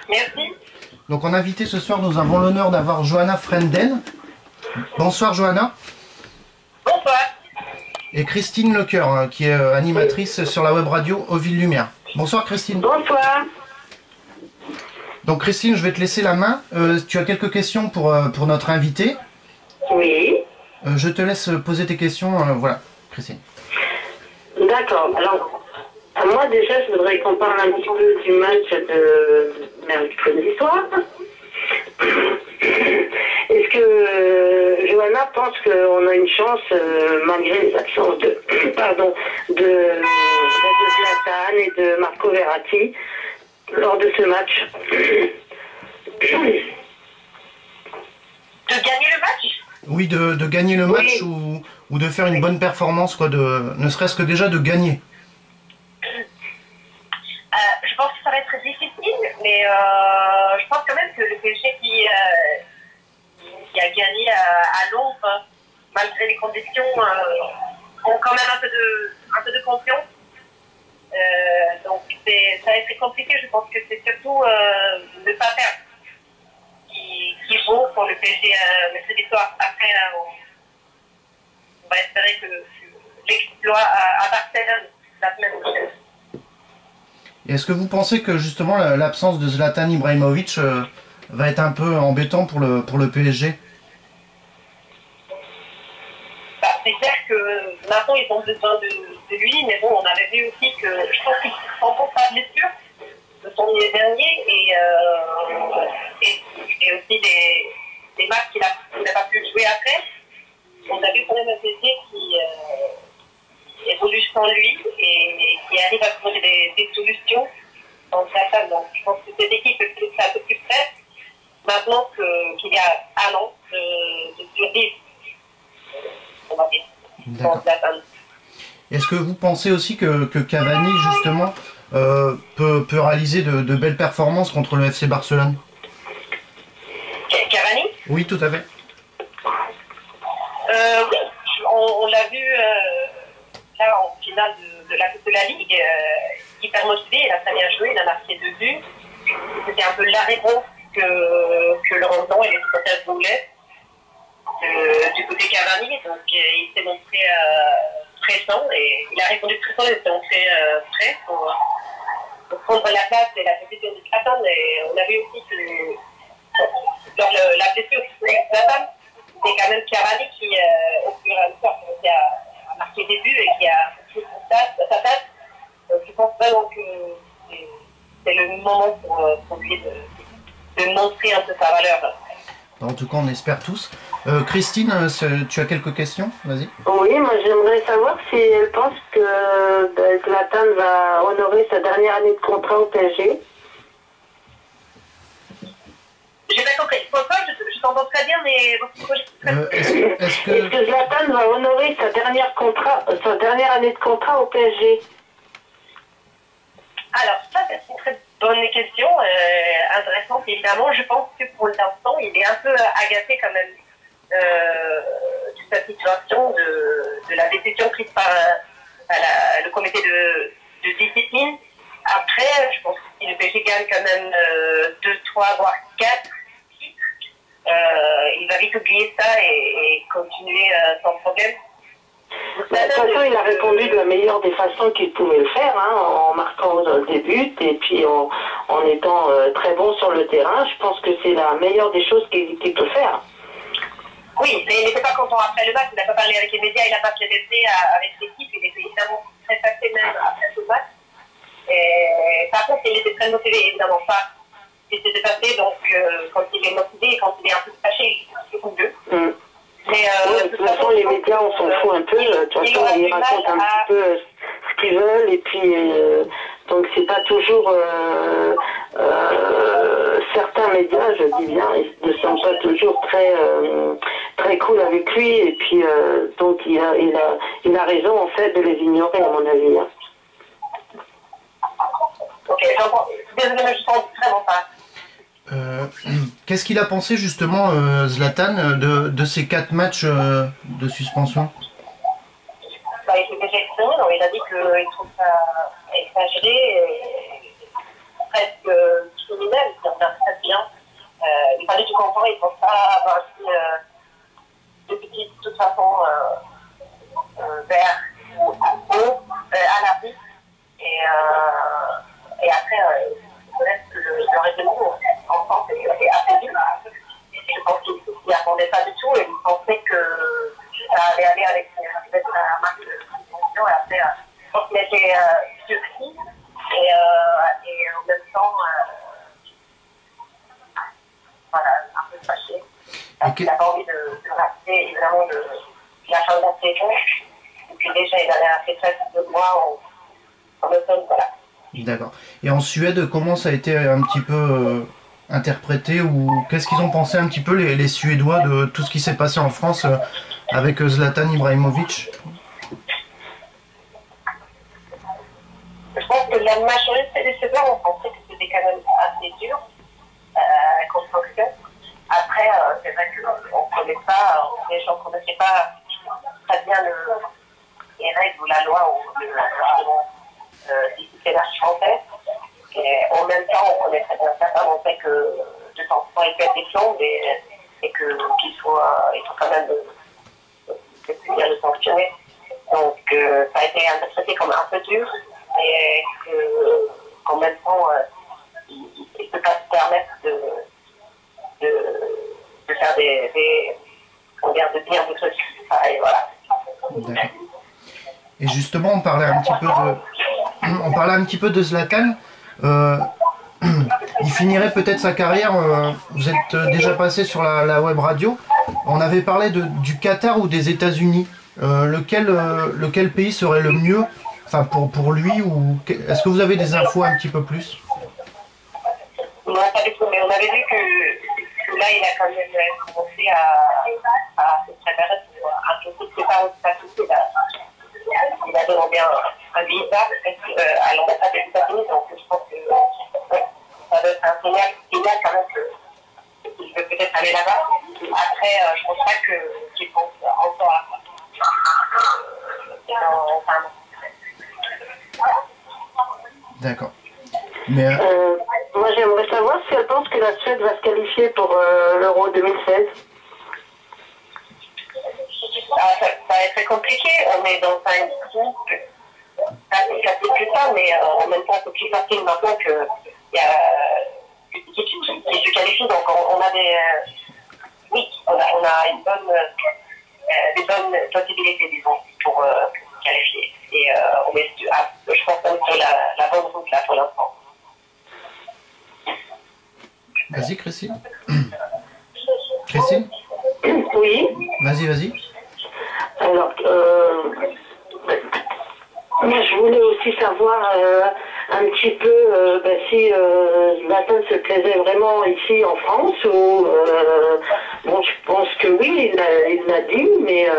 Merci. Donc en invité ce soir, nous avons l'honneur d'avoir Johanna Frenden. Bonsoir Johanna. Bonsoir. Et Christine Lecoeur, qui est animatrice sur la web radio Aux Villes Lumière. Bonsoir Christine. Bonsoir. Donc Christine, je vais te laisser la main. Tu as quelques questions pour notre invité. Oui. Je te laisse poser tes questions. Voilà, Christine. D'accord. Alors, moi déjà, je voudrais qu'on parle un petit peu du match de mercredi soir. Est-ce que Johanna pense qu'on a une chance, malgré les absences de Zlatan et de Marco Verratti, lors de ce match? De gagner le match? Oui, de gagner le match ou de faire une bonne performance, quoi, ne serait-ce que déjà de gagner. Je pense que ça va être difficile, mais je pense quand même que le PSG qui a gagné à Londres, malgré les conditions, ont quand même un peu de confiance. Donc ça va être compliqué. Je pense que c'est surtout ne pas perdre qui vaut pour le PSG mercredi soir. Après, on va espérer que l'exploit à Barcelone la semaine prochaine. Est-ce que vous pensez que justement l'absence de Zlatan Ibrahimovic va être un peu embêtant pour le PSG? C'est clair que maintenant ils ont besoin de lui, mais bon, on avait vu aussi que je pense qu'il se rend compte sa blessure de son milieu dernier et aussi des matchs qu'il n'a pas pu jouer après. On a vu quand même un PSG qui évolue sans lui et qui arrive à trouver des solutions dans sa table. Donc je pense que cette équipe est un peu plus prête maintenant qu'il y a un an de survivre, on va dire. D'accord. Est-ce que vous pensez aussi que Cavani justement peut réaliser de belles performances contre le FC Barcelone? Cavani? Oui, tout à fait. Oui, on l'a vu là en finale de la Ligue, hyper motivé, il a très bien joué, il a marqué 2 buts. C'était un peu la réponse que Laurent Blanc et les supporters voulaient du côté Cavani. Donc il s'est montré pressant et il a répondu pressant, il s'est montré prêt pour prendre la place et la position de Zlatan. Et on a vu aussi que dans la blessure de Zlatan, c'est quand même Cavani qui, au fur et à mesure, qui a marqué des buts et qui a pris sa place. Donc je pense vraiment que c'est le moment pour lui de montrer un peu sa valeur. En tout cas, on espère tous. Christine, tu as quelques questions? Vas-y. Oui, moi j'aimerais savoir si elle pense que Zlatan va honorer sa dernière année de contrat au PSG. J'ai pas compris. Pourquoi je t'entends très bien, mais Est-ce que Zlatan va honorer sa dernière année de contrat au PSG? Alors, ça, c'est une très bonne question, intéressante évidemment. Je pense que pour l'instant, il est un peu agacé quand même de sa situation, de la décision prise par le comité de discipline. Après, je pense que si le PSG gagne quand même 2, 3, voire 4 titres, il va vite oublier ça et continuer sans problème. De toute façon, il a répondu de la meilleure des façons qu'il pouvait le faire, hein, en marquant des buts et puis en étant très bon sur le terrain. Je pense que c'est la meilleure des choses qu'il peut faire. Oui, mais il n'était pas content après le match, il n'a pas parlé avec les médias, il n'a pas piédé avec l'équipe, il était évidemment très fâché même après ce match. Et, par contre, il était très motivé, évidemment pas ce qui s'était passé, donc quand il est motivé et quand il est un peu fâché, il est beaucoup mieux. Mais, de toute façon, les médias, on s'en fout un peu. De toute façon, ils racontent un petit peu ce qu'ils veulent. Et puis, donc, c'est pas toujours... certains médias, je dis bien, ils ne sont pas toujours très cool avec lui. Et puis, donc, il a raison, en fait, de les ignorer, à mon avis. Hein. Ok, désolé, mais je sens vraiment pas. Qu'est-ce qu'il a pensé justement, Zlatan, de ces 4 matchs de suspension? Il s'est déjà exprimé, donc il a dit qu'il trouve ça exagéré et presque criminel. On pas du tout contents, ils ne pensent pas avoir aussi depuis de toute façon vers haut, à l'abri. Et après, peut-être que le reste de nous, en France, est assez dur. Je pense qu'ils n'y attendaient pas du tout et ils pensaient que ça allait aller avec la marque de fonction. Et après, on était surpris et en même temps, voilà, un peu fâché. Parce qu'il n'a pas envie de rater évidemment la fin de la saison. Et puis déjà, il avait fait presque 2 mois en automne, voilà. D'accord. Et en Suède, comment ça a été un petit peu interprété ou qu'est-ce qu'ils ont pensé un petit peu les Suédois de tout ce qui s'est passé en France avec Zlatan Ibrahimovic? Je pense que la majorité des Suédois ont pensé que c'était quand même assez dur comme fonction. Après, c'est vrai qu'on ne connaît pas, les gens ne connaissaient pas très bien les règles ou la loi ou le disciplinaire français. Et en même temps, on connaît très bien ça, on sait que de temps en temps, il peut être des plombes et qu'il faut quand même bien le sanctionner. Donc, ça a été interprété comme un peu dur et qu'en même temps, il ne peut pas se permettre de faire de dire des trucs. Et voilà. D'accord. Et justement, on parlait un petit peu de Zlatan. Il finirait peut-être sa carrière. Vous êtes déjà passé sur la web radio. On avait parlé du Qatar ou des États-Unis. Lequel pays serait le mieux, enfin pour lui, ou est-ce que vous avez des infos un petit peu plus? Non, pas du tout, mais on avait vu que là, il a quand même commencé à se préparer pour un truc qui n'est pas tout. Il a demandé un visa à l'ambassade des États-Unis, donc je pense que ça doit être un signal quand même qu'il peut peut-être aller là-bas. Après, je ne pense pas qu'il pense encore à ça. D'accord. Mais moi, j'aimerais savoir si elle pense que la Suède va se qualifier pour l'Euro 2016. Ça va être très compliqué. On est dans un groupe assez facile que ça, mais en même temps, c'est plus facile maintenant qu'il y a une équipe qui se qualifie. Donc, on a oui, on a des bonnes possibilités, disons, pour se qualifier. Et je pense qu'on est sur la bonne route là pour l'instant. vas-y, Christine. Christine? Oui. Vas-y. Alors, moi, je voulais aussi savoir un petit peu si Zlatan se plaisait vraiment ici en France ou bon, je pense que oui, il l'a dit, mais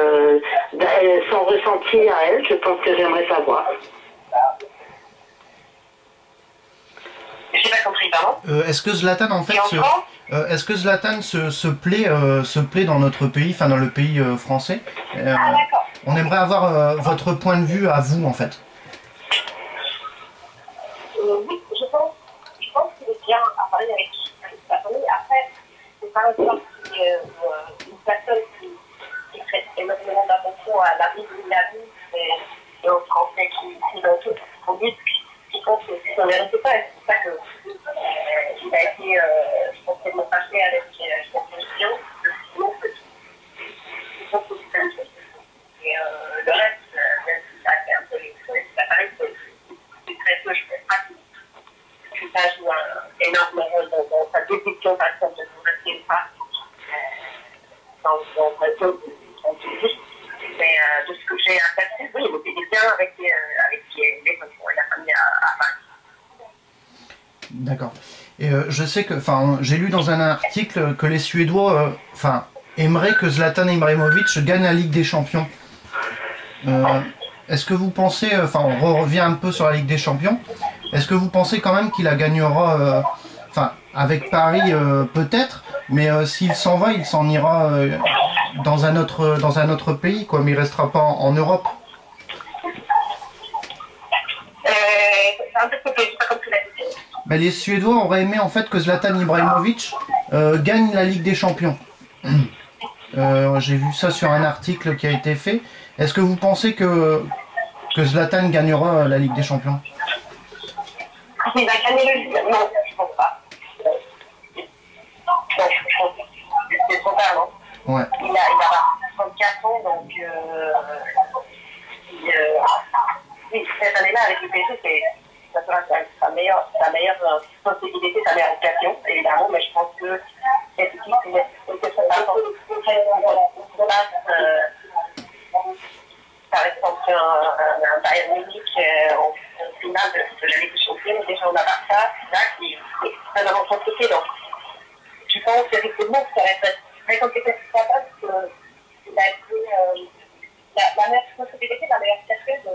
son ressenti à elle, je pense que j'aimerais savoir. J'ai pas compris, pardon. Est-ce que Zlatan en fait est-ce que Zlatan se plaît dans notre pays, enfin dans le pays français? D'accord. On aimerait avoir votre point de vue à vous en fait. Oui, je pense qu'il est bien à parler avec sa famille. Après, c'est par exemple une personne qui prête énormément d'attention à la vie de la vie et aux Français qui dans tout son but, qui pense que ça ne mérite pas. C'est pour ça qu'il a été, je pense, tellement fâché avec cette décision. Et le reste, même si ça a fait un peu les choses, ça paraît que c'est très peu, je pense pas que ça joue un énorme rôle dans sa décision, par exemple, de ne rester pas dans un peu de mais de ce que j'ai aperçu, oui, il était bien avec les enfants et la famille à Paris. D'accord. Et je sais que, enfin, j'ai lu dans un article que les Suédois, aimeraient que Zlatan Ibrahimovic gagne la Ligue des Champions. Est-ce que vous pensez, on revient un peu sur la Ligue des Champions, est-ce que vous pensez quand même qu'il la gagnera, avec Paris peut-être, mais s'il s'en va, il s'en ira dans un autre pays, quoi, mais il restera pas en Europe. C'est un peu compliqué, pas comme tu l'as dit. Mais les Suédois auraient aimé en fait que Zlatan Ibrahimovic gagne la Ligue des Champions. J'ai vu ça sur un article qui a été fait. Est-ce que vous pensez que Zlatan gagnera la Ligue des Champions? Il va gagner le... Non, je pense pas. Non, je pense pas. C'est trop tard, non? Ouais. Il a 34 ans, donc... oui, cette année-là, avec le PSG, ça sera sa meilleure possibilité, sa meilleure occasion, évidemment, mais je pense que cette équipe, ça reste contre un Bayern Munich en finale de la Ligue des Champions. Déjà, on a Barça, là, qui est un avant-compliqué. Donc, je pense effectivement que ça reste très compliqué pour ça, parce qu'il a été la meilleure possibilité, la meilleure occasion de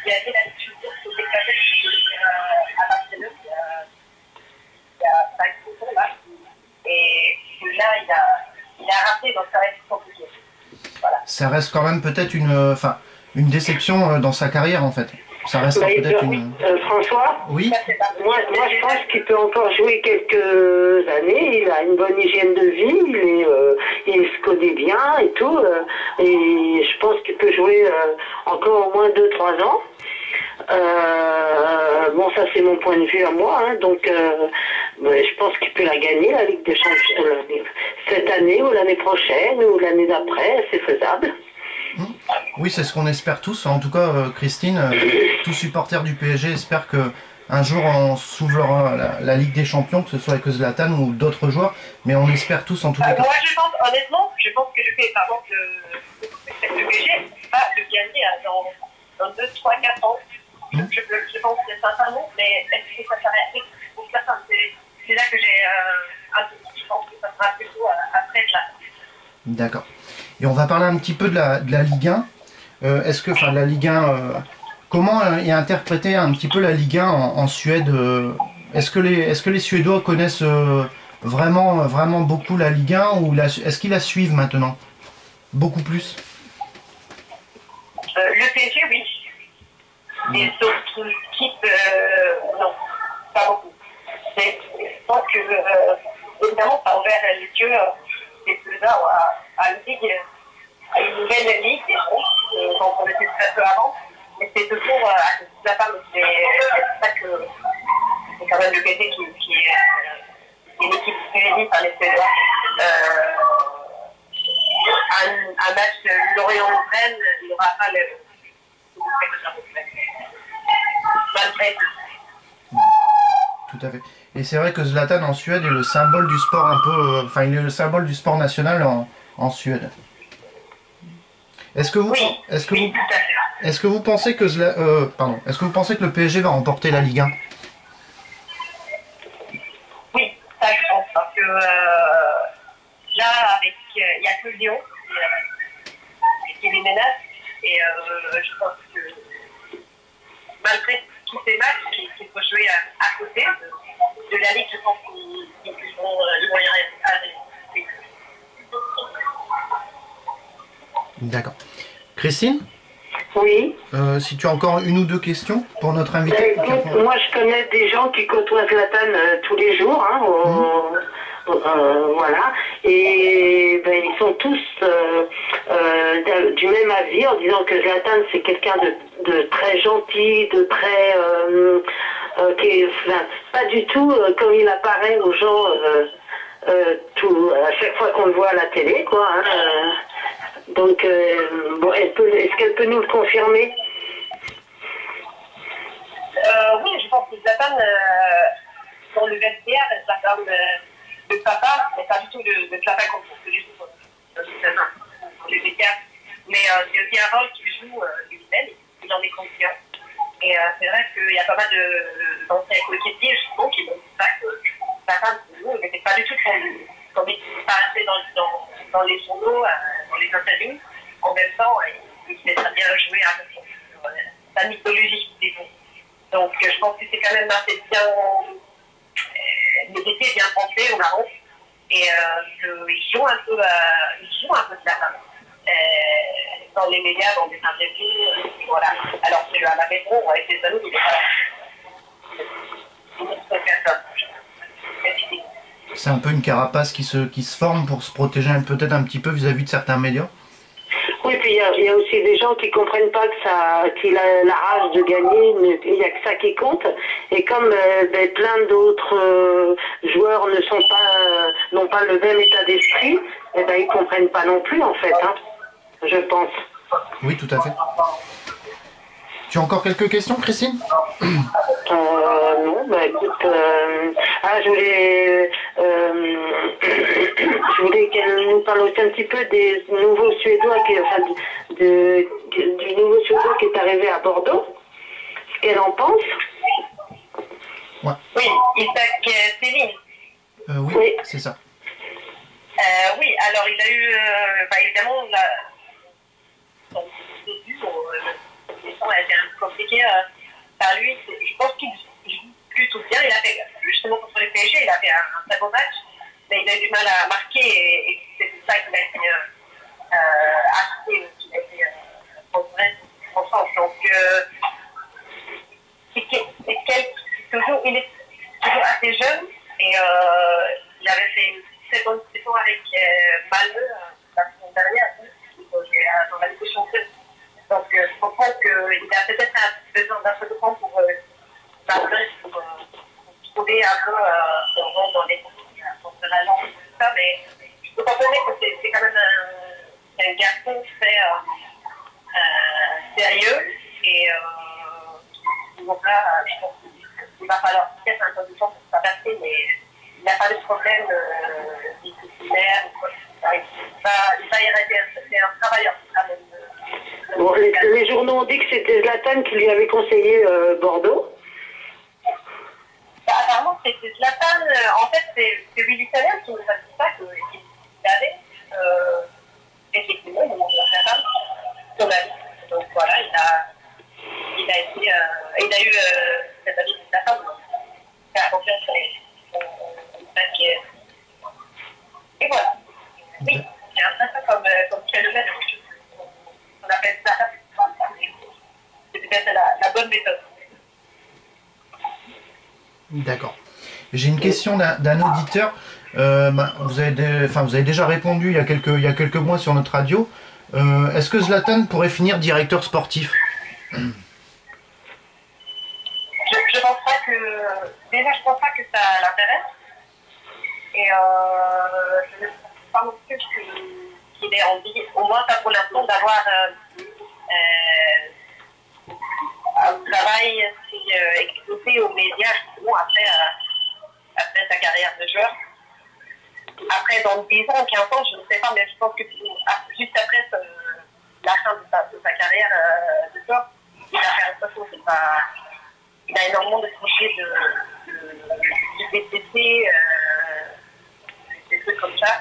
gagner la Ligue des Champions. C'est déclaré à Barcelone il y a 5 ans là. Et là, il a raté, donc ça reste compliqué. Voilà. Ça reste quand même peut-être une déception dans sa carrière en fait. Ça reste peut-être une... François, oui. Moi je pense qu'il peut encore jouer quelques années. Il a une bonne hygiène de vie, il se connaît bien et tout. Et je pense qu'il peut jouer encore au moins 2-3 ans. Bon, ça c'est mon point de vue à moi, hein, donc je pense qu'il peut la gagner, la Ligue des Champions, cette année ou l'année prochaine ou l'année d'après, c'est faisable. Oui, c'est ce qu'on espère tous. En tout cas, Christine, tout supporter du PSG espère que un jour on s'ouvrira la Ligue des Champions, que ce soit avec Zlatan ou d'autres joueurs, mais on espère tous en tous les cas. Moi, je pense, honnêtement, que le PSG va le gagner dans 2, 3, 4 ans. Je pense que c'est sincèrement, mais est-ce que ça s'arrête pour certains? C'est là que j'ai un peu de pense que ça sera plutôt après là. D'accord. Et on va parler un petit peu de la Ligue 1. Est-ce que, la Ligue 1, comment est interprétée un petit peu la Ligue 1 en Suède? Est-ce que les Suédois connaissent vraiment beaucoup la Ligue 1 ou est-ce qu'ils la suivent maintenant? Beaucoup plus? Le PSG, oui. Les autres équipes, non, pas beaucoup. Je pense que, évidemment, ça a ouvert les yeux des Suédois à une nouvelle ligue, dont on était très peu avant. Mais c'est toujours à cause de la femme. C'est ça que c'est quand même le PSG qui est une équipe suédoise par les Suédois. Un match Lorient-Rennes, il n'y aura pas le. Tout à fait. Et c'est vrai que Zlatan en Suède est le symbole du sport un peu... il est le symbole du sport national en Suède. Est-ce que vous pensez que est-ce que vous pensez que le PSG va remporter la Ligue 1? Oui, ça je pense, parce que là, il n'y a que Lyon qui les menace, et je pense que malgré tous ces matchs qu'il faut jouer à côté de la Ligue, je pense qu'ils vont y arriver. D'accord. Christine? Oui. Si tu as encore une ou deux questions pour notre invité. Écoute, moi je connais des gens qui côtoient Zlatan tous les jours, hein, voilà, et ils sont tous du même avis en disant que Zlatan c'est quelqu'un de très gentil, de très pas du tout comme il apparaît aux gens à chaque fois qu'on le voit à la télé, quoi. Hein, donc bon, est-ce qu'elle peut nous le confirmer? Oui, je pense que Zlatan, dans le vestiaire, Zlatan, le papa, mais pas du tout le papa qu'on trouve du tout dans le vestiaire. Mais c'est aussi un rôle qu'il joue lui-même, il en est conscient. Et c'est vrai qu'il y a pas mal d'anciens coéquipiers, justement, qui m'ont dit ça, que Zlatan, n'était pas du tout comme il paraissait dans les journaux, dans les interviews. En même temps, il sait très bien jouer un peu sur sa mythologie, disons. Donc je pense que c'est quand même assez bien médité, bien pensé au Maroc. Et il joue un peu de la femme. Dans les médias, dans des interviews, voilà. Alors que à la maison, avec ses amis, il est pas là. c'est un peu une carapace qui se forme pour se protéger peut-être un petit peu vis-à-vis de certains médias. Oui, puis il y a aussi des gens qui comprennent pas qu'il a la rage de gagner, mais il n'y a que ça qui compte. Et comme plein d'autres joueurs n'ont pas le même état d'esprit, eh ben ils comprennent pas non plus en fait, hein, je pense. Oui, tout à fait. Tu as encore quelques questions, Christine? Non, bah écoute, je voulais qu'elle nous parle aussi un petit peu des nouveaux Suédois, du nouveau Suédois qui est arrivé à Bordeaux, ce qu'elle en pense. Ouais. Oui, Isaac Céline. Oui. C'est ça. Oui, alors il a eu, évidemment, son début, a été un peu compliqué par lui. Je pense qu'il joue plutôt bien. Il a fait, justement contre les PSG, il a fait un très bon match, mais il a eu du mal à marquer et c'est ça qu'il a été acheté, qu'il a été progrès en France. Donc, il est toujours assez jeune et il avait fait une très bonne saison avec Malmö la saison dernière dans la Ligue des Champions. Donc, je comprends qu'il a peut-être besoin d'un peu de temps pour trouver un peu son rôle dans les la langue et tout ça, mais je peux comprendre que c'est quand même un garçon très sérieux et donc là, je pense qu'il va falloir peut-être un peu de temps pour s'adapter, mais il n'a pas de problème disciplinaire. Il va y arrêter, c'est un travailleur quand même. Bon, les journaux ont dit que c'était Zlatan qui lui avait conseillé Bordeaux. Apparemment, c'était Zlatan. En fait, c'est Willy Italien qui nous a dit ça, qu'il avait effectivement Zlatan sur la liste. Donc voilà, il a eu cette avis de Zlatan. Il a confiance et voilà. Oui, c'est un peu comme phénomène. On appelle ça. C'est peut-être la bonne méthode. D'accord. J'ai une question d'un auditeur. Vous avez déjà répondu il y a quelques mois sur notre radio. Est-ce que Zlatan pourrait finir directeur sportif? Je pense pas que. Déjà, je pense pas que ça l'intéresse. Et je ne pense pas non plus qu'il ait envie, au moins pas pour l'instant, d'avoir un travail exposé aux médias justement après sa carrière de joueur. Après, dans 10 ans, 15 ans, je ne sais pas, mais je pense que juste après la fin de sa carrière de joueur, il a fait un peu il a énormément de projets de BTC, des trucs comme ça.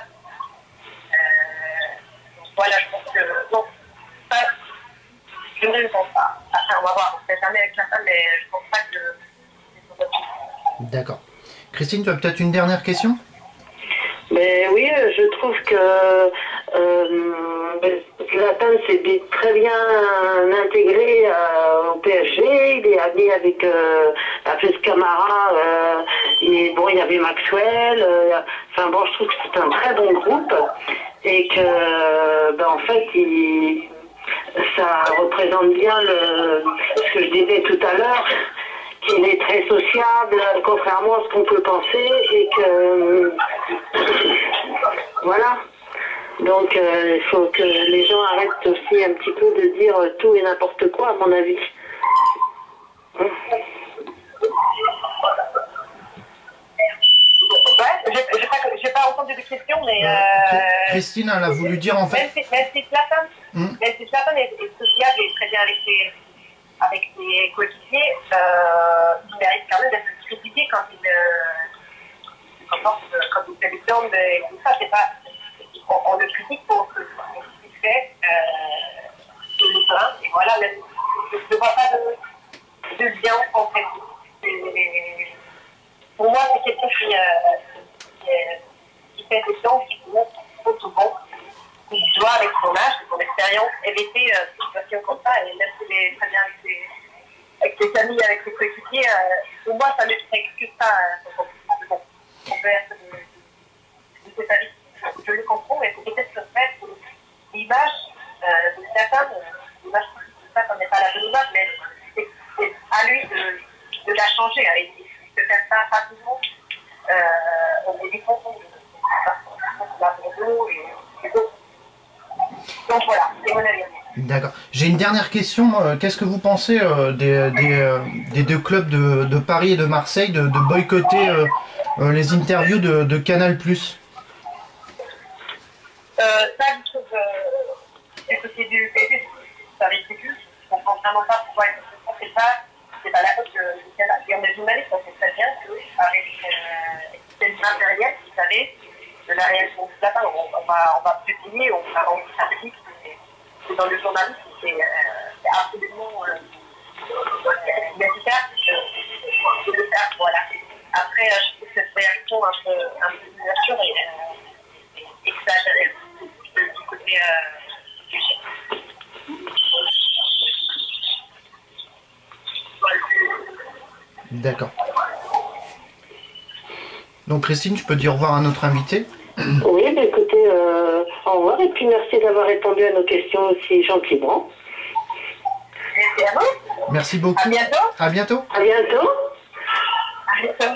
Donc voilà, je pense que non, ça, je ne le pense pas. Après, on va voir, on ne sait jamais avec la femme, mais je ne pense pas que c'est son objectif. D'accord. Christine, tu as peut-être une dernière question? Mais oui, je trouve que Zlatan s'est très bien intégré au PSG. Il est allé avec Camara. Il y avait Maxwell. Je trouve que c'est un très bon groupe et que, en fait, ça représente bien ce que je disais tout à l'heure. Qu'il est très sociable, contrairement à ce qu'on peut penser, et que voilà. Donc il faut que les gens arrêtent aussi un petit peu de dire tout et n'importe quoi, à mon avis. J'ai pas entendu de questions, mais Christine, elle a voulu dire en fait. Même si Zlatan est sociable et très bien avec ses coéquipiers, il mérite quand même d'être critiqué quand il fait des jambes et tout ça. C'est pas, on le critique pour ce qu'il fait sur le terrain. Et voilà, je ne vois pas de lien entre eux. Pour moi, c'est quelqu'un qui fait des jambes qui montrent trop souvent. Il doit, avec son âge, son expérience, éviter des situations comme ça, et même s'il est très bien avec ses amis, avec ses coéquipiers, pour moi, ça ne fait que ça. On peut être D'accord. J'ai une dernière question. Qu'est-ce que vous pensez des deux clubs de Paris et de Marseille de boycotter les interviews de Canal+. Ça, je trouve du côté du PSG, c'est ridicule. Je comprends vraiment pas pourquoi c'est pas la faute du Canal. Et on est journaliste, on sait très bien qu'avec le matériel, vous savez, de la réaction du lapin, on va publier, on va rendre ça public. Dans le journalisme, c'est absolument efficace de le faire. Voilà. Après, je trouve que cette réaction un peu bien sûr est exagérée du côté du chef. D'accord. Donc Christine, tu peux dire au revoir à notre invité. Oui, bah écoutez, au revoir et puis merci d'avoir répondu à nos questions aussi gentiment. Merci à vous. Merci beaucoup. À bientôt. À bientôt. À bientôt. À bientôt.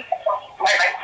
Bye bye.